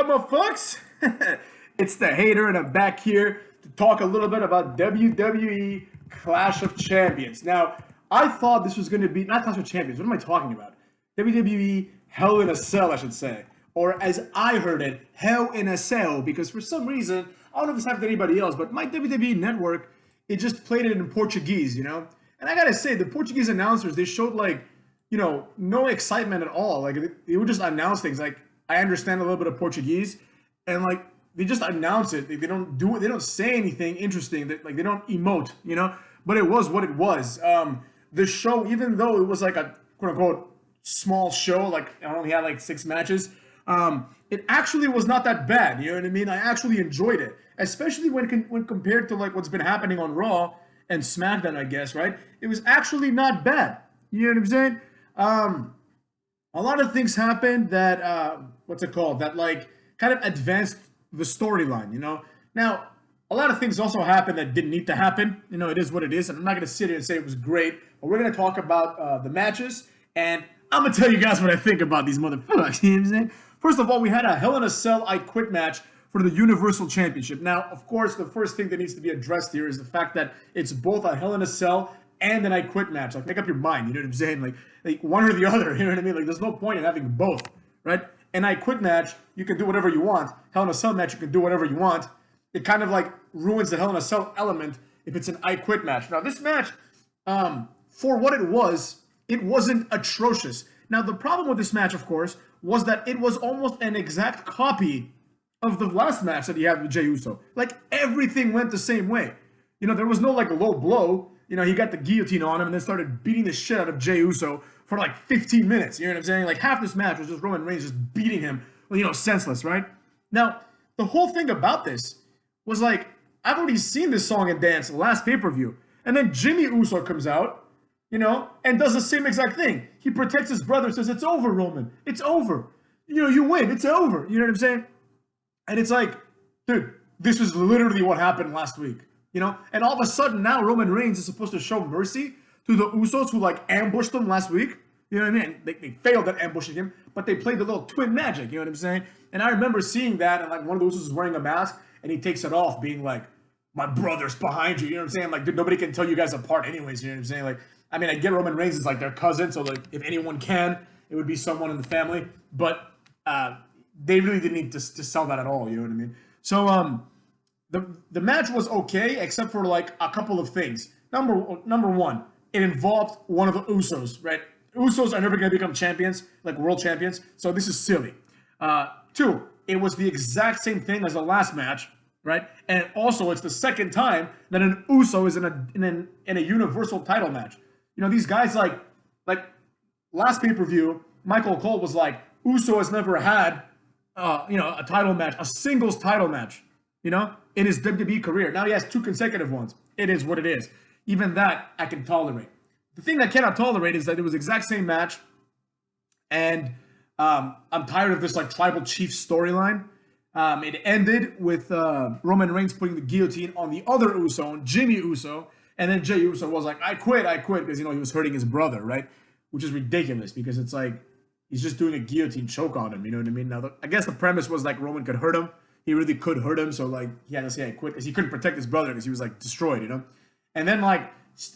up, motherfuckers? It's the hater, and I'm back here to talk a little bit about WWE Clash of Champions. Now, I thought this was going to be, not Clash of Champions, what am I talking about? WWE Hell in a Cell, I should say. Or as I heard it, Hell in a Cell, because for some reason, I don't know if it's happened to anybody else, but my WWE network, it just played it in Portuguese, you know? And I gotta say, the Portuguese announcers, they showed like, no excitement at all. Like, they would just announce things. Like, I understand a little bit of Portuguese, and like, they just announce it. They don't do it. They don't say anything interesting. They don't emote, But it was what it was. The show, even though it was like a quote unquote small show, like it only had like 6 matches, it actually was not that bad. You know what I mean? I actually enjoyed it, especially when compared to like what's been happening on Raw and SmackDown. I guess, right? It was actually not bad. You know what I'm saying? A lot of things happened that that like kind of advanced the storyline, Now, a lot of things also happened that didn't need to happen. It is what it is, and I'm not going to sit here and say it was great, but we're going to talk about the matches, and I'm going to tell you guys what I think about these motherfuckers, you know what I'm saying? First of all, we had a Hell in a Cell I Quit match for the Universal Championship. Now, of course, the first thing that needs to be addressed here is the fact that it's both a Hell in a Cell and an I Quit match. Like, make up your mind, you know what I'm saying? Like one or the other, you know what I mean? Like, there's no point in having both, right? An I Quit match, you can do whatever you want. Hell in a Cell match, you can do whatever you want. It kind of like ruins the Hell in a Cell element if it's an I Quit match. Now, this match, for what it wasn't atrocious. Now, the problem with this match, of course, was that it was almost an exact copy of the last match that he had with Jey Uso. Like, everything went the same way. There was no, like, low blow. He got the guillotine on him and then started beating the shit out of Jey Uso for, like, 15 minutes. You know what I'm saying? Like, half this match was just Roman Reigns just beating him, senseless, right? Now, the whole thing about this was, like, I've already seen this song and dance last pay-per-view. And then Jimmy Uso comes out, and does the same exact thing. He protects his brother, says, "It's over, Roman. It's over. You win. It's over." You know what I'm saying? And it's like, dude, this was literally what happened last week, And all of a sudden now Roman Reigns is supposed to show mercy to the Usos who like ambushed them last week. You know what I mean? They failed at ambushing him, but they played the little twin magic. You know what I'm saying? And I remember seeing that, and like one of the Usos is wearing a mask, and he takes it off, being like, "My brother's behind you." You know what I'm saying? Like, dude, nobody can tell you guys apart, anyways. You know what I'm saying? Like, I mean, I get Roman Reigns is like their cousin, so like if anyone can, it would be someone in the family. But they really didn't need to sell that at all. You know what I mean? So the match was okay, except for like a couple of things. Number one, it involved one of the Usos, right? Usos are never going to become champions, like world champions, so this is silly. 2, it was the exact same thing as the last match, right? And also, it's the second time that an Uso is in a Universal title match. These guys like last pay-per-view, Michael Cole was like, Uso has never had, a title match, a singles title match, in his WWE career. Now he has 2 consecutive ones. It is what it is. Even that I can tolerate. The thing I cannot tolerate is that it was the exact same match, and I'm tired of this like tribal chief storyline. It ended with Roman Reigns putting the guillotine on the other Uso, Jimmy Uso, and then Jey Uso was like, I quit, because he was hurting his brother, right? Which is ridiculous because it's like he's just doing a guillotine choke on him, you know what I mean? Now, I guess the premise was like Roman could hurt him. He really could hurt him, so like he had to say I quit because he couldn't protect his brother because he was like destroyed, And then like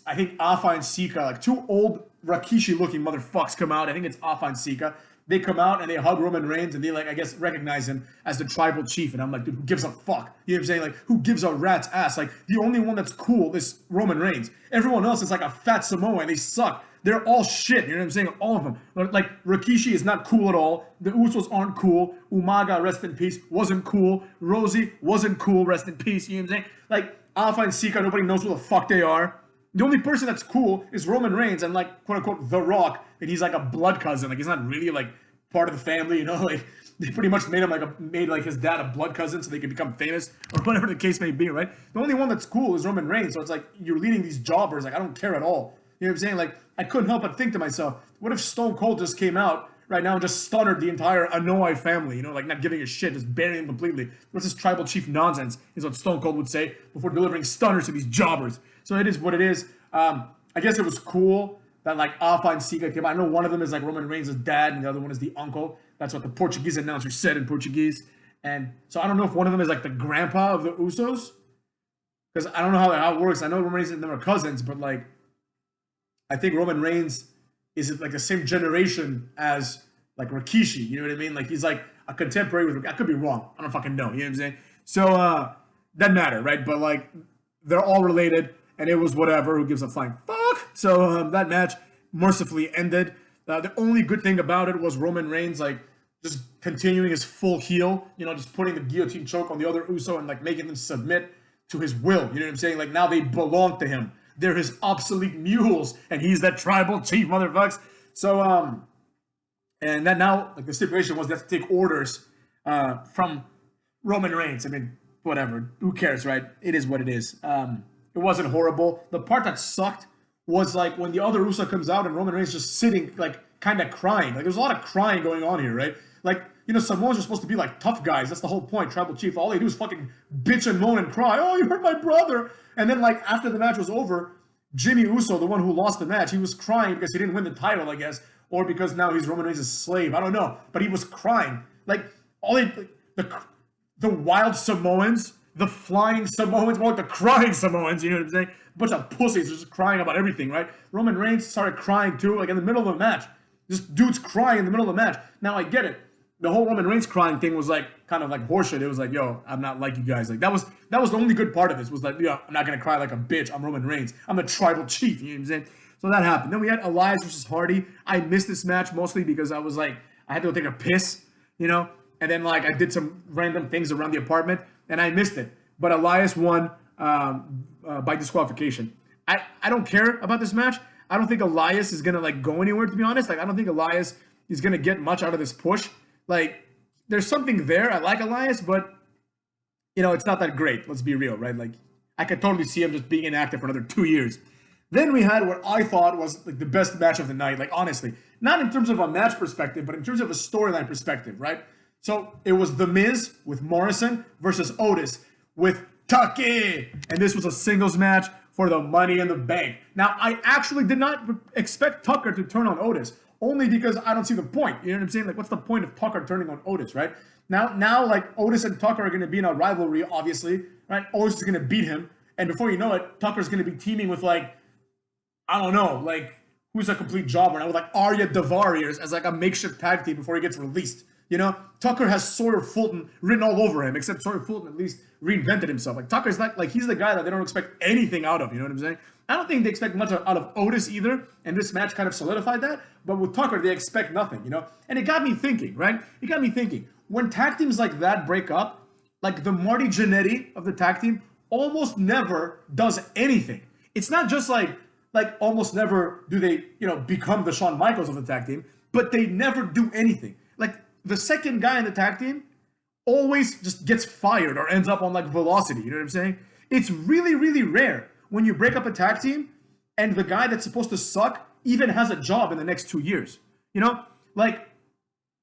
I think Alpha and Sika, like 2 old Rikishi-looking motherfuckers come out. I think it's Alpha and Sika. They come out and they hug Roman Reigns and they like, I guess, recognize him as the tribal chief. And I'm like, dude, who gives a fuck? You know what I'm saying? Like, who gives a rat's ass? Like, the only one that's cool is Roman Reigns. Everyone else is like a fat Samoa and they suck. They're all shit. You know what I'm saying? All of them. Like, Rikishi is not cool at all. The Usos aren't cool. Umaga, rest in peace, wasn't cool. Rosie wasn't cool, rest in peace. You know what I'm saying? Like, Alpha and Sika, nobody knows who the fuck they are. The only person that's cool is Roman Reigns and like quote unquote The Rock, and he's like a blood cousin. Like he's not really like part of the family, Like they pretty much made his dad a blood cousin so they could become famous or whatever the case may be, right? The only one that's cool is Roman Reigns. So it's like you're leading these jobbers. Like I don't care at all. You know what I'm saying? Like I couldn't help but think to myself, what if Stone Cold just came out right now and just stunned the entire Anoa'i family? Like not giving a shit, just burying them completely. What's this tribal chief nonsense? Is what Stone Cold would say before delivering stunners to these jobbers. So it is what it is. I guess it was cool that like Alpha and Sika came out. I know one of them is like Roman Reigns' dad and the other one is the uncle. That's what the Portuguese announcer said in Portuguese. And so I don't know if one of them is like the grandpa of the Usos, because I don't know how it works. I know Roman Reigns and them are cousins, but like I think Roman Reigns is like the same generation as like Rikishi. You know what I mean? Like he's like a contemporary with. I could be wrong. I don't fucking know. You know what I'm saying? So doesn't matter, right? But like they're all related, and it was whatever. Who gives a flying fuck? So that match mercifully ended. The only good thing about it was Roman Reigns like just continuing his full heel. You know, just putting the guillotine choke on the other Uso and like making them submit to his will. You know what I'm saying? Like now they belong to him. They're his obsolete mules, and he's that tribal chief, motherfucks. So, and then now, like the stipulation was they have to take orders from Roman Reigns. I mean, whatever. Who cares, right? It is what it is. It wasn't horrible. The part that sucked was like when the other Uso comes out and Roman Reigns just sitting, like kind of crying. Like there's a lot of crying going on here, right? Like, you know, Samoans are supposed to be like tough guys. That's the whole point. Tribal chief. All they do is fucking bitch and moan and cry. Oh, you hurt my brother. And then like after the match was over, Jimmy Uso, the one who lost the match, he was crying because he didn't win the title, I guess, or because now he's Roman Reigns' slave. I don't know, but he was crying. Like all the wild Samoans, the flying Samoans, more like the crying Samoans. You know what I'm saying? A bunch of pussies just crying about everything, right? Roman Reigns started crying too, like in the middle of the match. Just dudes crying in the middle of the match. Now I get it. The whole Roman Reigns crying thing was like kind of like horseshit. It was like, yo, I'm not like you guys. Like that was the only good part of this was like, yo, I'm not gonna cry like a bitch. I'm Roman Reigns. I'm the tribal chief. You know what I'm saying? So that happened. Then we had Elias versus Hardy. I missed this match mostly because I was like, I had to go take a piss, you know, and then like I did some random things around the apartment and I missed it. But Elias won by disqualification. I don't care about this match. I don't think Elias is gonna like go anywhere, to be honest. Like I don't think Elias is gonna get much out of this push. Like, there's something there. I like Elias, but, you know, it's not that great. Let's be real, right? Like, I could totally see him just being inactive for another 2 years. Then we had what I thought was, like, the best match of the night. Like, honestly. Not in terms of a match perspective, but in terms of a storyline perspective, right? So, it was The Miz with Morrison versus Otis with Tucker. And this was a singles match for the Money in the Bank. Now, I actually did not expect Tucker to turn on Otis. Only because I don't see the point. You know what I'm saying? Like, what's the point of Tucker turning on Otis, right? Now, like, Otis and Tucker are going to be in a rivalry, obviously, right? Otis is going to beat him. And before you know it, Tucker's going to be teaming with, like, I don't know, like, who's a complete jobber now? With, like, Arya Davari as, like, a makeshift tag team before he gets released. You know? Tucker has Sawyer Fulton written all over him, except Sawyer Fulton at least reinvented himself. Like, Tucker's not, like, he's the guy that they don't expect anything out of. You know what I'm saying? I don't think they expect much out of Otis either, and this match kind of solidified that. But with Tucker, they expect nothing, you know? And it got me thinking, right? It got me thinking. When tag teams like that break up, like the Marty Jannetty of the tag team almost never does anything. It's not just like almost never do they, you know, become the Shawn Michaels of the tag team, but they never do anything. Like the second guy in the tag team always just gets fired or ends up on like Velocity, you know what I'm saying? It's really, really rare when you break up a tag team and the guy that's supposed to suck even has a job in the next 2 years. You know? Like,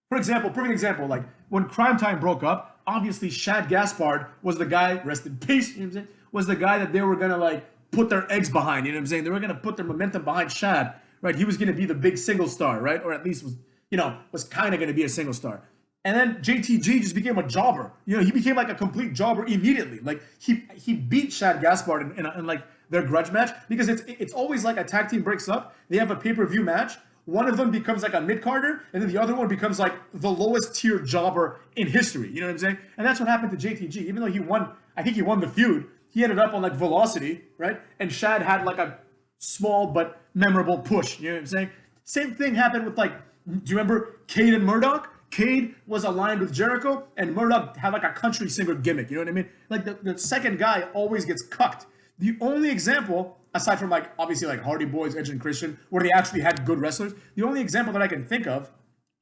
for example, perfect example, like when Crime Time broke up, obviously Shad Gaspard was the guy, rest in peace, you know what I'm saying, was the guy that they were gonna like put their eggs behind, you know what I'm saying? They were gonna put their momentum behind Shad, right? He was gonna be the big single star, right? Or at least was kind of gonna be a single star. And then JTG just became a jobber. You know, he became like a complete jobber immediately. Like he beat Shad Gaspard in like their grudge match because it's always like a tag team breaks up. They have a pay-per-view match. One of them becomes like a mid-carder, and then the other one becomes like the lowest tier jobber in history. You know what I'm saying? And that's what happened to JTG. Even though he won, I think he won the feud. He ended up on like Velocity, right? And Shad had like a small but memorable push. You know what I'm saying? Same thing happened with like, do you remember Cade and Murdoch? Cade was aligned with Jericho, and Murdoch had like a country singer gimmick. You know what I mean? Like the second guy always gets cucked. The only example, aside from like obviously like Hardy Boys, Edge and Christian, where they actually had good wrestlers, the only example that I can think of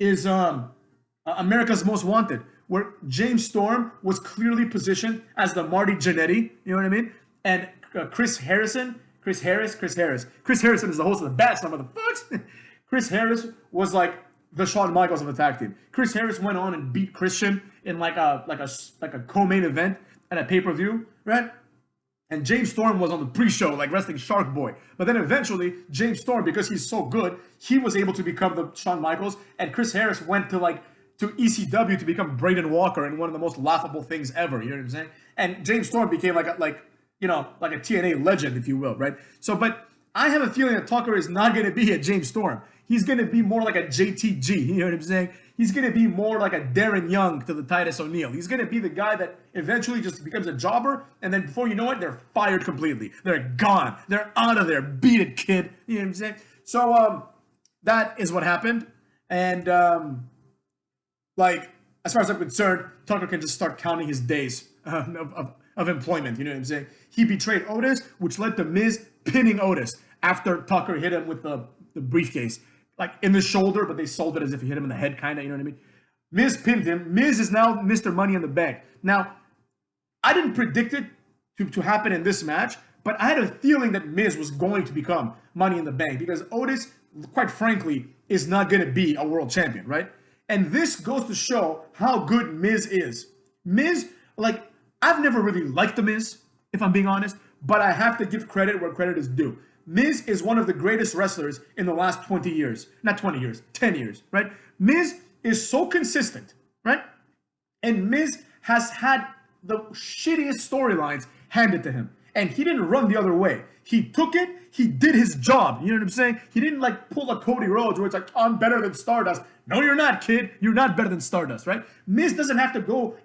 is America's Most Wanted, where James Storm was clearly positioned as the Marty Jannetty. You know what I mean? And Chris Harrison is the host of the Bad Son of the Fucks. Chris Harris was like the Shawn Michaels of the tag team. Chris Harris went on and beat Christian in like a co-main event at a pay-per-view, right? And James Storm was on the pre-show, like wrestling Shark Boy. But then eventually, James Storm, because he's so good, he was able to become the Shawn Michaels. And Chris Harris went to like to ECW to become Braden Walker and one of the most laughable things ever. You know what I'm saying? And James Storm became like a TNA legend, if you will, right? So, but I have a feeling that Tucker is not going to be a James Storm. He's going to be more like a JTG. You know what I'm saying? He's going to be more like a Darren Young to the Titus O'Neil. He's going to be the guy that eventually just becomes a jobber, and then before you know it, they're fired completely. They're gone. They're out of there. Beat it, kid. You know what I'm saying? So, that is what happened. And, as far as I'm concerned, Tucker can just start counting his days of employment. You know what I'm saying? He betrayed Otis, which led to Miz pinning Otis after Tucker hit him with the briefcase, like in the shoulder, but they sold it as if he hit him in the head, kind of. You know what I mean? Miz pinned him. Miz is now Mr. Money in the Bank. Now, I didn't predict it to happen in this match, but I had a feeling that Miz was going to become Money in the Bank because Otis, quite frankly, is not going to be a world champion, right? And this goes to show how good Miz is. Miz, I've never really liked The Miz, if I'm being honest, but I have to give credit where credit is due. Miz is one of the greatest wrestlers in the last 20 years. Not 20 years, 10 years, right? Miz is so consistent, right? And Miz has had the shittiest storylines handed to him. And he didn't run the other way. He took it, he did his job. You know what I'm saying? He didn't pull a Cody Rhodes where it's like, I'm better than Stardust. No, you're not, kid. You're not better than Stardust, right? Miz doesn't have to go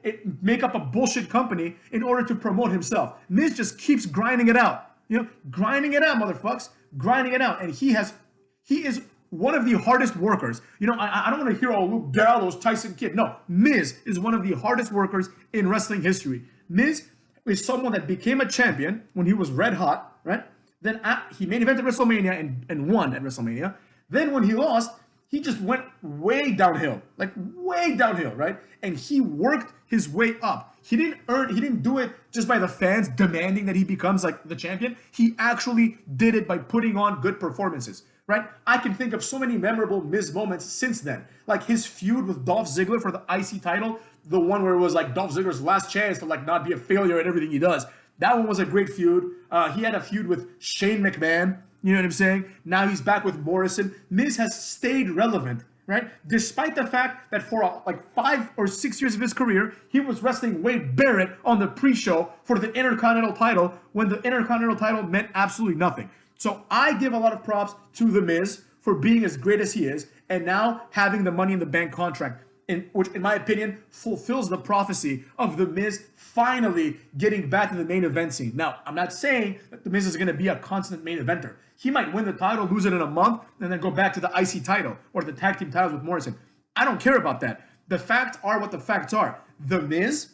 make up a bullshit company in order to promote himself. Miz just keeps grinding it out. You know, grinding it out, motherfucks. Grinding it out. And he is one of the hardest workers. You know, I don't want to hear, oh, Luke Gallows, Tyson Kidd. No, Miz is one of the hardest workers in wrestling history. Miz is someone that became a champion when he was red hot, right? Then he main evented WrestleMania and won at WrestleMania. Then when he lost, he just went way downhill, right? And he worked his way up. He didn't do it just by the fans demanding that he becomes the champion. He actually did it by putting on good performances, right? I can think of so many memorable Miz moments since then. Like his feud with Dolph Ziggler for the IC title, the one where it was Dolph Ziggler's last chance to not be a failure at everything he does. That one was a great feud. He had a feud with Shane McMahon. You know what I'm saying? Now he's back with Morrison. Miz has stayed relevant, right? Despite the fact that for 5 or 6 years of his career, he was wrestling Wade Barrett on the pre-show for the Intercontinental title when the Intercontinental title meant absolutely nothing. So I give a lot of props to The Miz for being as great as he is and now having the Money in the Bank contract, which, in my opinion, fulfills the prophecy of The Miz finally getting back to the main event scene. Now, I'm not saying that The Miz is going to be a constant main eventer. He might win the title, lose it in a month, and then go back to the IC title or the tag team titles with Morrison. I don't care about that. The facts are what the facts are. The Miz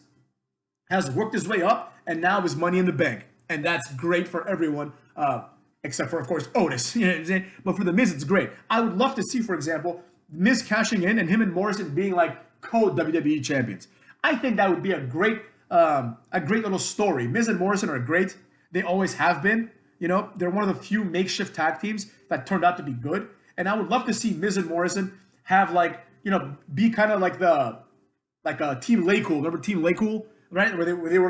has worked his way up and now is Money in the Bank. And that's great for everyone, except for, of course, Otis. You know what I'm saying? But for The Miz, it's great. I would love to see, for example, Miz cashing in and him and Morrison being co-WWE champions. I think that would be a great little story. Miz and Morrison are great. They always have been. You know, they're one of the few makeshift tag teams that turned out to be good. And I would love to see Miz and Morrison have be kind of Team Lay Cool. Remember Team Lay Cool, right? Where they were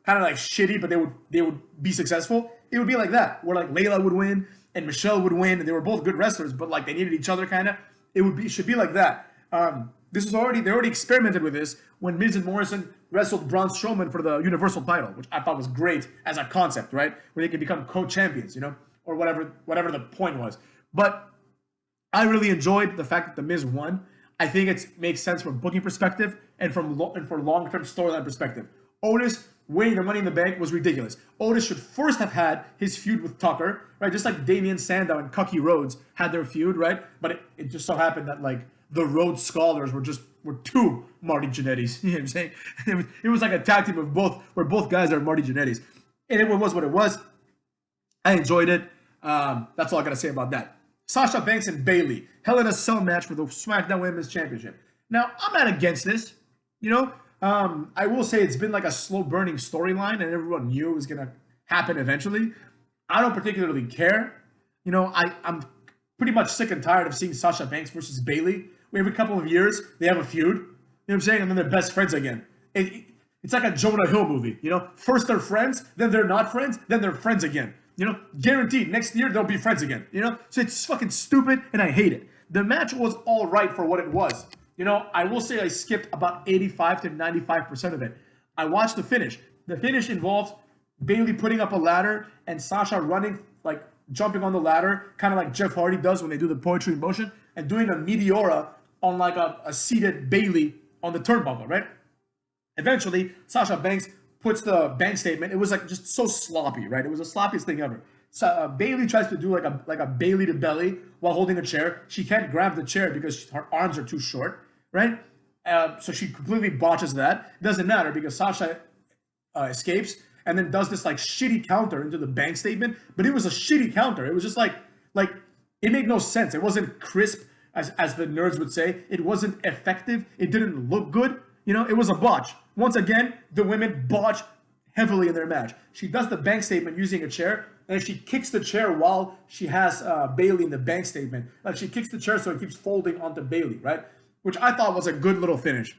kind of shitty, but they would be successful. It would be like that, where Layla would win and Michelle would win, and they were both good wrestlers, but they needed each other kind of. It should be like that. They already experimented with this when Miz and Morrison wrestled Braun Strowman for the Universal title, which I thought was great as a concept, right? Where they could become co-champions, or whatever the point was. But I really enjoyed the fact that The Miz won. I think it makes sense from a booking perspective and for long-term storyline perspective. Otis winning the Money in the Bank was ridiculous. Otis should first have had his feud with Tucker, right? Just like Damian Sandow and Cucky Rhodes had their feud, right? But it just so happened that the Rhodes Scholars were two Marty Jannettis. You know what I'm saying? It was like a tag team of where both guys are Marty Jannettis. And it was what it was. I enjoyed it. That's all I gotta say about that. Sasha Banks and Bayley. Hell in a Cell match for the SmackDown Women's Championship. Now, I'm not against this. I will say it's been a slow burning storyline and everyone knew it was gonna happen eventually. I don't particularly care. I'm pretty much sick and tired of seeing Sasha Banks versus Bayley. Every couple of years, they have a feud. You know what I'm saying? And then they're best friends again. It's like a Jonah Hill movie. First they're friends, then they're not friends, then they're friends again. Guaranteed next year they'll be friends again. So it's fucking stupid and I hate it. The match was all right for what it was. I will say I skipped about 85 to 95% of it. I watched the finish. The finish involved Bayley putting up a ladder and Sasha running, like jumping on the ladder, kind of like Jeff Hardy does when they do the poetry in motion, and doing a meteora on like a seated Bayley on the turnbuckle, right? Eventually, Sasha Banks puts the bank statement. It was like just so sloppy, right? It was the sloppiest thing ever. So Bayley tries to do like a Bayley to belly while holding a chair. She can't grab the chair because her arms are too short, right? So she completely botches that. Doesn't matter because Sasha escapes and then does this like shitty counter into the bank statement. But it was a shitty counter. It was just like it made no sense. It wasn't crisp, as the nerds would say. It wasn't effective. It didn't look good. It was a botch. Once again, the women botch heavily in their match. She does the bank statement using a chair, and she kicks the chair while she has Bayley in the bank statement. Like she kicks the chair so it keeps folding onto Bayley, right? Which I thought was a good little finish.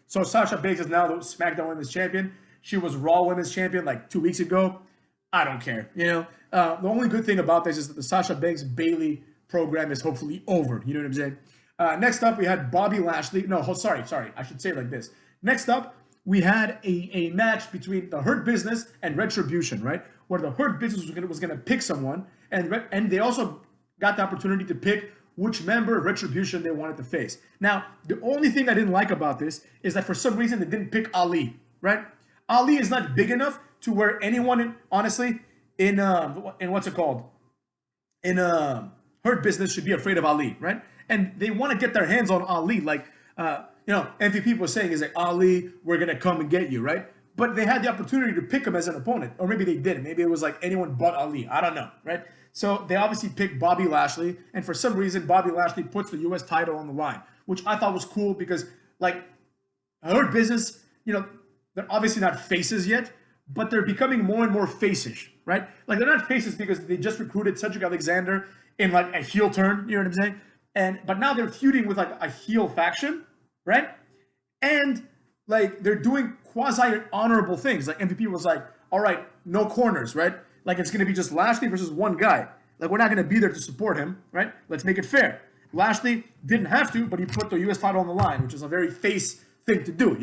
So Sasha Banks is now the SmackDown Women's Champion. She was Raw Women's Champion like 2 weeks ago. I don't care. The only good thing about this is that the Sasha Banks Bayley program is hopefully over. You know what I'm saying? Next up, we had Bobby Lashley. No, sorry. I should say it like this. Next up, we had a match between the Hurt Business and Retribution, right? Where the Hurt Business was going to pick someone, and they also got the opportunity to pick which member of Retribution they wanted to face. Now, the only thing I didn't like about this is that for some reason they didn't pick Ali, right? Ali is not big enough to where anyone, honestly, in what's it called? In Hurt Business should be afraid of Ali, right? And they want to get their hands on Ali, like MVP was saying is like, Ali, we're gonna come and get you, right? But they had the opportunity to pick him as an opponent, or maybe they didn't. Maybe it was like anyone but Ali. I don't know, right? So they obviously picked Bobby Lashley, and for some reason, Bobby Lashley puts the U.S. title on the line, which I thought was cool because, like, Hurt Business, they're obviously not faces yet, but they're becoming more and more face-ish, right? Like, they're not faces because they just recruited Cedric Alexander in, like, a heel turn, you know what I'm saying? But now they're feuding with, like, a heel faction, right? And, like, they're doing quasi-honorable things. Like, MVP was like, all right, no corners, right? Like, it's going to be just Lashley versus one guy. Like, we're not going to be there to support him, right? Let's make it fair. Lashley didn't have to, but he put the U.S. title on the line, which is a very face thing to do,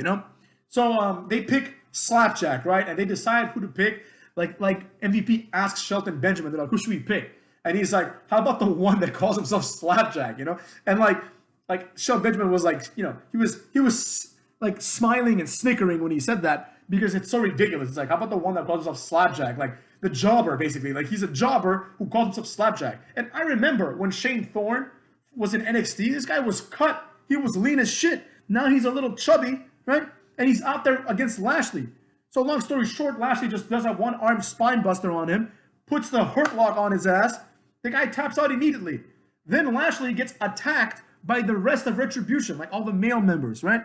So they pick Slapjack, right? And they decide who to pick. Like MVP asks Shelton Benjamin, they're like, who should we pick? And he's like, how about the one that calls himself Slapjack, And like Shelton Benjamin was like, he was like smiling and snickering when he said that because it's so ridiculous. It's like, how about the one that calls himself Slapjack? Like the jobber, basically. Like he's a jobber who calls himself Slapjack. And I remember when Shane Thorne was in NXT, this guy was cut. He was lean as shit. Now he's a little chubby, right? And he's out there against Lashley. So long story short, Lashley just does a one-arm spine buster on him, puts the Hurt Lock on his ass. The guy taps out immediately. Then Lashley gets attacked by the rest of Retribution, like all the male members, right?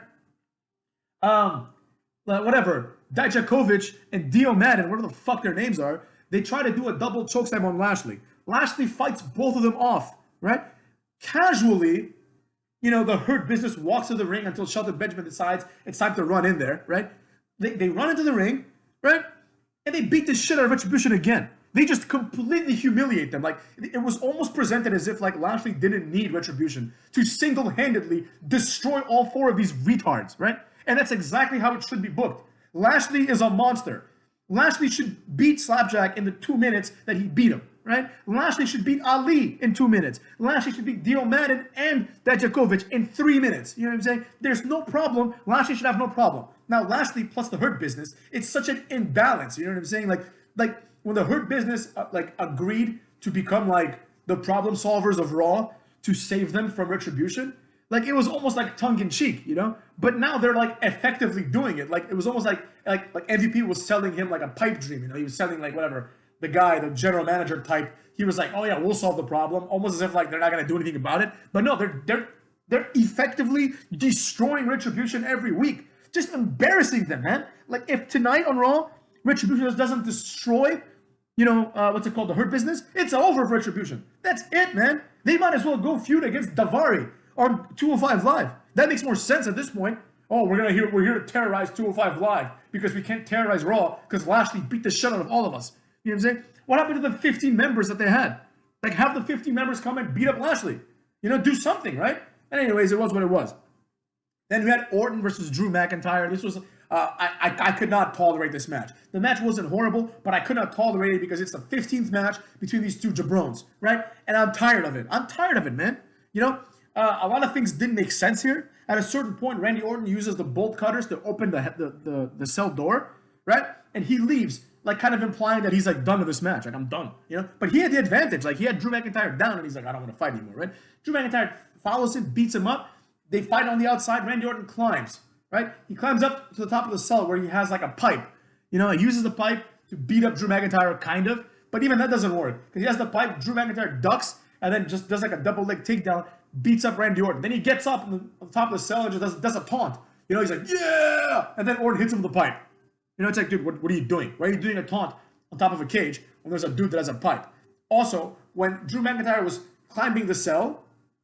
Whatever. Dijakovic and Dio Madden, whatever the fuck their names are, they try to do a double chokeslam on Lashley. Lashley fights both of them off, right? Casually, the Hurt Business walks to the ring until Shelton Benjamin decides it's time to run in there, right? They run into the ring, right? And they beat the shit out of Retribution again. They just completely humiliate them. Like, it was almost presented as if, like, Lashley didn't need Retribution to single-handedly destroy all four of these retards, right? And that's exactly how it should be booked. Lashley is a monster. Lashley should beat Slapjack in the 2 minutes that he beat him, right? Lashley should beat Ali in 2 minutes. Lashley should beat Dio Madden and Dijakovic in 3 minutes. You know what I'm saying? There's no problem. Lashley should have no problem. Now, Lashley plus the Hurt Business, it's such an imbalance. You know what I'm saying? Like when the Hurt Business agreed to become like the problem solvers of Raw to save them from Retribution, like it was almost like tongue-in-cheek, But now they're like effectively doing it. Like it was almost like MVP was selling him like a pipe dream, He was selling like whatever. The guy, the general manager type, he was like, oh yeah, we'll solve the problem. Almost as if like they're not gonna do anything about it. But no, they're effectively destroying Retribution every week. Just embarrassing them, man. Like if tonight on Raw, Retribution doesn't destroy, what's it called, the Hurt Business, it's over for Retribution. That's it, man. They might as well go feud against Daivari on 205 Live. That makes more sense at this point. Oh, we're here to terrorize 205 Live because we can't terrorize Raw because Lashley beat the shit out of all of us. You know what I'm saying? What happened to the 15 members that they had? Like have the 15 members come and beat up Lashley. Do something, right? And anyways, it was what it was. Then we had Orton versus Drew McIntyre. This was I could not tolerate this match. The match wasn't horrible, but I could not tolerate it because it's the 15th match between these two jabrones, right? And I'm tired of it. I'm tired of it, man. You know, a lot of things didn't make sense here. At a certain point, Randy Orton uses the bolt cutters to open the cell door, right? And he leaves, like kind of implying that he's like done with this match. Like, I'm done, you know? But he had the advantage. Like, he had Drew McIntyre down, and he's like, I don't want to fight anymore, right? Drew McIntyre follows him, beats him up. They fight on the outside. Randy Orton climbs, right? He climbs up to the top of the cell where he has like a pipe. You know, he uses the pipe to beat up Drew McIntyre, kind of. But even that doesn't work. Because he has the pipe, Drew McIntyre ducks, and then just does like a double leg takedown, beats up Randy Orton. Then he gets up on the top of the cell and just does a taunt. You know, he's like, yeah! And then Orton hits him with the pipe. You know, it's like, dude, what are you doing? Why are you doing a taunt on top of a cage when there's a dude that has a pipe? Also, when Drew McIntyre was climbing the cell,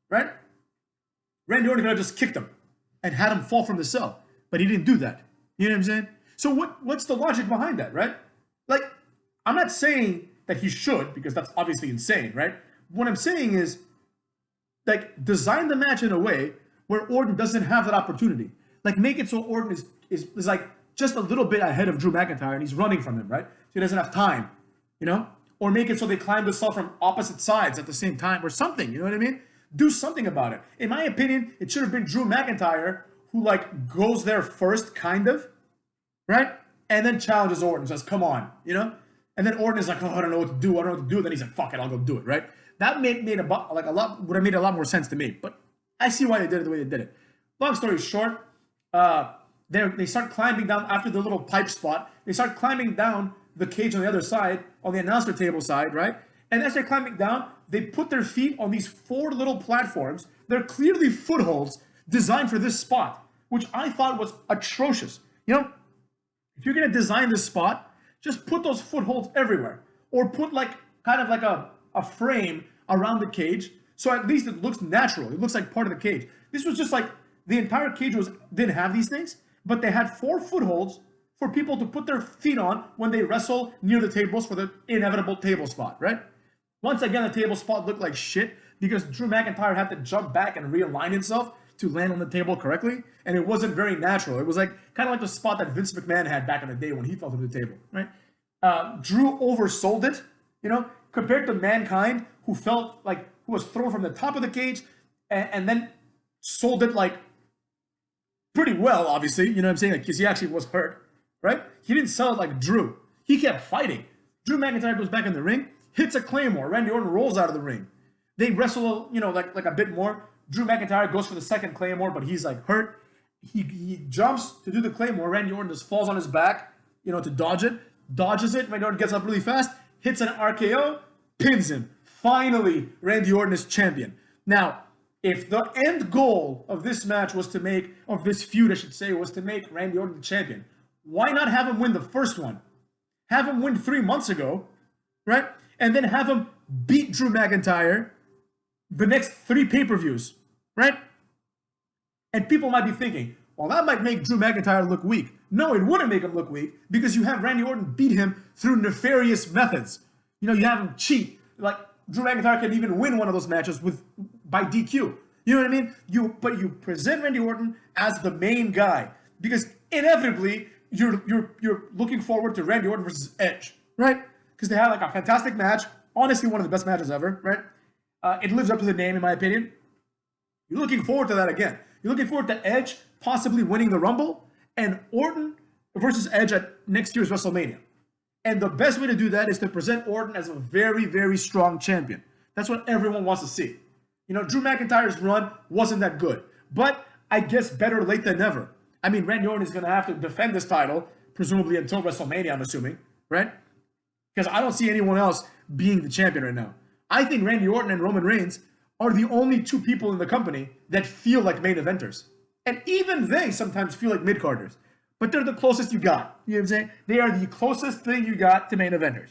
right? Randy Orton could have just kicked him and had him fall from the cell. But he didn't do that. You know what I'm saying? So what's the logic behind that, right? Like, I'm not saying that he should, because that's obviously insane, right? What I'm saying is, like, design the match in a way where Orton doesn't have that opportunity. Like, make it so Orton is like just a little bit ahead of Drew McIntyre and he's running from him, right? So he doesn't have time, you know? Or make it so they climb the cell from opposite sides at the same time or something, you know what I mean? Do something about it. In my opinion, it should have been Drew McIntyre who, like, goes there first, kind of, right? And then challenges Orton, says, come on, you know? And then Orton is like, oh, I don't know what to do. I don't know what to do. Then he's like, fuck it, I'll go do it, right? That would have made a lot more sense to me. But I see why they did it the way they did it. Long story short, they start climbing down after the little pipe spot. They start climbing down the cage on the other side, on the announcer table side, right? And as they're climbing down, they put their feet on these 4 little platforms. They're clearly footholds designed for this spot, which I thought was atrocious. You know, if you're going to design this spot, just put those footholds everywhere. Or put like kind of like a frame around the cage so at least it looks natural. It looks like part of the cage. This was just like the entire cage didn't have these things, but they had 4 footholds for people to put their feet on when they wrestle near the tables for the inevitable table spot, right? Once again, the table spot looked like shit because Drew McIntyre had to jump back and realign himself to land on the table correctly, and it wasn't very natural. It was like kind of like the spot that Vince McMahon had back in the day when he fell through the table, right? Drew oversold it, you know, compared to Mankind, who was thrown from the top of the cage and then sold it like pretty well, obviously, you know what I'm saying? Like, because he actually was hurt, right? He didn't sell it like Drew. He kept fighting. Drew McIntyre goes back in the ring, hits a Claymore. Randy Orton rolls out of the ring. They wrestle, you know, like a bit more. Drew McIntyre goes for the second Claymore, but he's like hurt. He jumps to do the Claymore. Randy Orton just falls on his back, you know, to dodge it. Dodges it. Randy Orton gets up really fast, hits an RKO, pins him. Finally, Randy Orton is champion. Now, if the end goal of this match was to make, of this feud, I should say, was to make Randy Orton the champion, why not have him win the first one? Have him win 3 months ago, right? And then have him beat Drew McIntyre the next 3 pay-per-views, right? And people might be thinking, well, that might make Drew McIntyre look weak. No, it wouldn't make him look weak because you have Randy Orton beat him through nefarious methods. You know, you have him cheat. Like, Drew McIntyre can even win one of those matches by DQ. You know what I mean? But you present Randy Orton as the main guy because inevitably you're looking forward to Randy Orton versus Edge, right? Because they had like a fantastic match. Honestly, one of the best matches ever, right? It lives up to the name, in my opinion. You're looking forward to that again. You're looking forward to Edge possibly winning the Rumble and Orton versus Edge at next year's WrestleMania. And the best way to do that is to present Orton as a very, very strong champion. That's what everyone wants to see. You know, Drew McIntyre's run wasn't that good, but I guess better late than never. I mean, Randy Orton is going to have to defend this title, presumably until WrestleMania, I'm assuming, right? Because I don't see anyone else being the champion right now. I think Randy Orton and Roman Reigns are the only 2 people in the company that feel like main eventers. And even they sometimes feel like mid-carders. But they're the closest you got. You know what I'm saying? They are the closest thing you got to main eventers.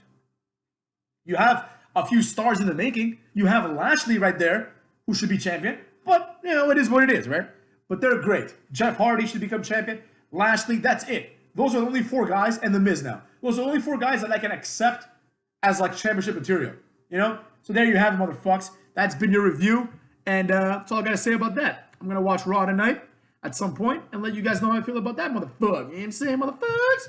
You have a few stars in the making. You have Lashley right there, who should be champion. But, you know, it is what it is, right? But they're great. Jeff Hardy should become champion. Lashley, that's it. Those are the only 4 guys, and The Miz now. Those are the only 4 guys that I can accept as, like, championship material. You know? So there you have it, motherfucks. That's been your review. And that's all I got to say about that. I'm going to watch Raw tonight. at some point and let you guys know how I feel about that motherfucker. You know what I'm saying, motherfuckers?